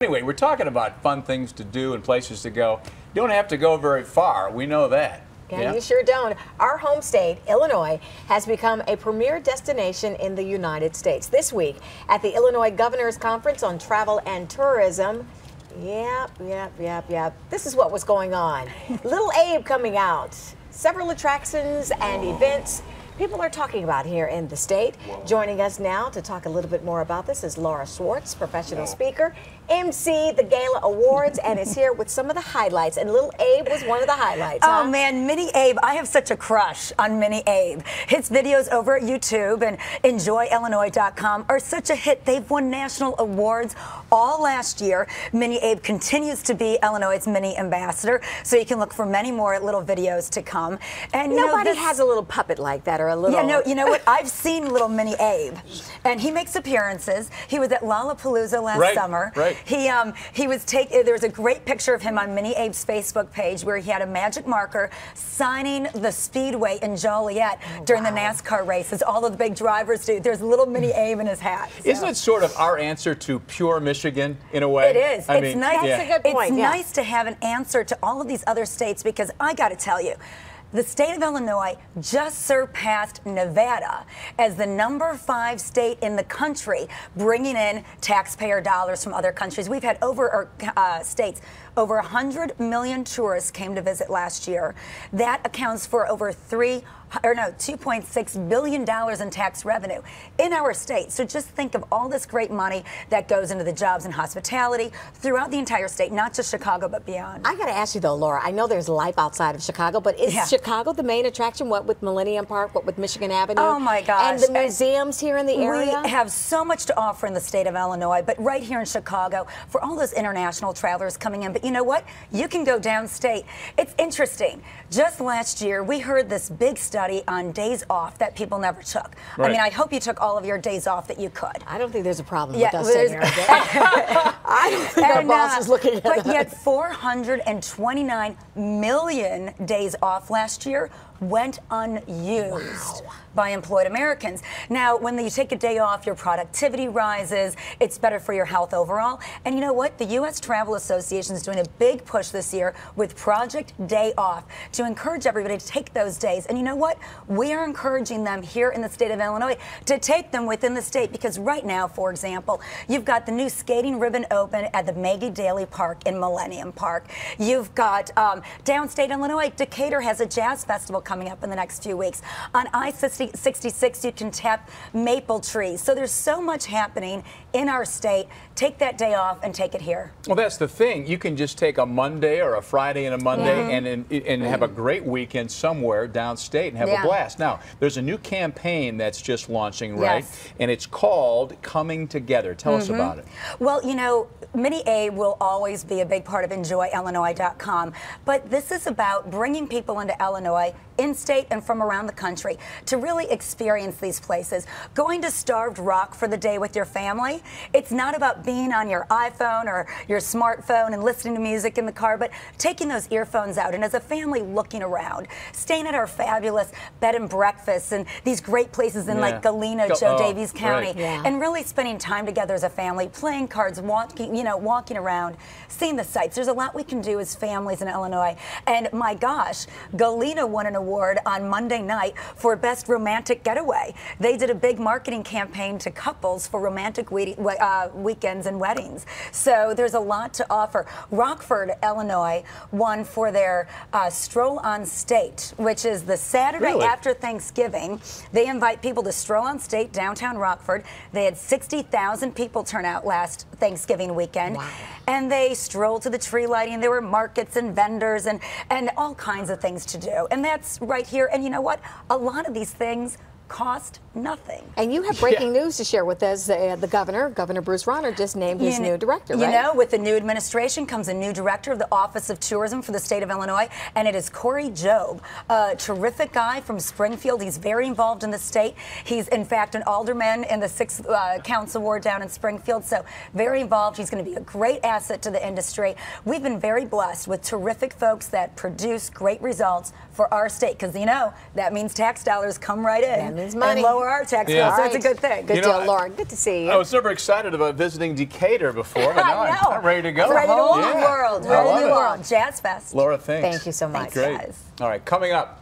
Anyway, we're talking about fun things to do and places to go. You don't have to go very far. We know that. Yeah, you sure don't. Our home state, Illinois, has become a premier destination in the United States. This week at the Illinois Governor's Conference on Travel and Tourism, yep. This is what was going on. Little Abe coming out. Several attractions and events people are talking about here in the state. Joining us now to talk a little bit more about this is Laura Schwartz, professional speaker, MC the Gala Awards, and is here with some of the highlights. And Little Abe was one of the highlights. Oh man, Mini Abe, I have such a crush on Mini Abe. His videos over at YouTube and enjoyillinois.com are such a hit. They've won national awards all last year. Mini Abe continues to be Illinois' mini ambassador, so you can look for many more little videos to come. And nobody has a little puppet like that or a little. Yeah, no, you know what? I've seen little Mini Abe, and he makes appearances. He was at Lollapalooza last summer. Right. He was there was a great picture of him on Mini Abe's Facebook page where he had a magic marker signing the speedway in Joliet during the NASCAR races. All of the big drivers do. There's little Mini Abe in his hat. So. Isn't it sort of our answer to pure Michigan in a way? It is. It's nice. That's a good point. It's nice to have an answer to all of these other states, because I got to tell you, the state of Illinois just surpassed Nevada as the #5 state in the country, bringing in taxpayer dollars from other countries. We've had over 100 million tourists came to visit last year. That accounts for over $2.6 billion in tax revenue in our state. So just think of all this great money that goes into the jobs and hospitality throughout the entire state, not just Chicago, but beyond. I got to ask you though, Laura, I know there's life outside of Chicago, but is Chicago the main attraction? What with Millennium Park, what with Michigan Avenue? Oh my gosh. And the museums here in the area? We have so much to offer in the state of Illinois, but right here in Chicago, for all those international travelers coming in. But you know what? You can go downstate. It's interesting. Just last year, we heard this big study on days off that people never took. Right. I mean, I hope you took all of your days off that you could. I don't think there's a problem with us sitting here. I don't think our boss is looking at But yet 429 million days off last year went unused by employed Americans. Now, when you take a day off, your productivity rises. It's better for your health overall. And you know what? The U.S. Travel Association is doing a big push this year with Project Day Off to encourage everybody to take those days. And you know what? We are encouraging them here in the state of Illinois to take them within the state, because right now, for example, you've got the new skating ribbon open at the Maggie Daley Park in Millennium Park. You've got downstate Illinois, Decatur has a jazz festival coming up in the next few weeks. On I-66, you can tap maple trees. So there's so much happening in our state. Take that day off and take it here. Well, that's the thing. You can just take a Monday or a Friday and a Monday and have a great weekend somewhere downstate and have a blast. Now, there's a new campaign that's just launching, right? And it's called Coming Together. Tell us about it. Well, you know, Mini Abe will always be a big part of enjoyillinois.com, but this is about bringing people into Illinois, in-state and from around the country, to really experience these places. Going to Starved Rock for the day with your family, it's not about being on your iPhone or your smartphone and listening to music in the car, but taking those earphones out and as a family looking around, staying at our fabulous bed and breakfasts and these great places in like Galena, Joe Davies County, and really spending time together as a family, playing cards, walking around, seeing the sights. There's a lot we can do as families in Illinois. And my gosh, Galena won an award on Monday night for Best Romantic Getaway. They did a big marketing campaign to couples for romantic weekends and weddings. So there's a lot to offer. Rockford, Illinois won for their Stroll on State, which is the Saturday after Thanksgiving. They invite people to stroll on State, downtown Rockford. They had 60,000 people turn out last Thanksgiving weekend. And they strolled to the tree lighting. There were markets and vendors and all kinds of things to do. And that's right here. And you know what? A lot of these things cost nothing. And you have breaking news to share with us. The Governor Bruce Rauner, just named his new director, right? You know, with the new administration comes a new director of the Office of Tourism for the state of Illinois, and it is Cory Jobe, a terrific guy from Springfield. He's very involved in the state. He's, in fact, an alderman in the 6th Council Ward down in Springfield, so very involved. He's going to be a great asset to the industry. We've been very blessed with terrific folks that produce great results for our state, because, you know, that means tax dollars come right in. means money. And lower our tax bill, so it's a good thing. Good deal, Laura. Good to see you. I was never excited about visiting Decatur before, but now I'm ready to go. Ready to walk the world. Ready to walk. Jazz Fest. Laura, thanks. Thank you so much. Great. Guys. All right, coming up.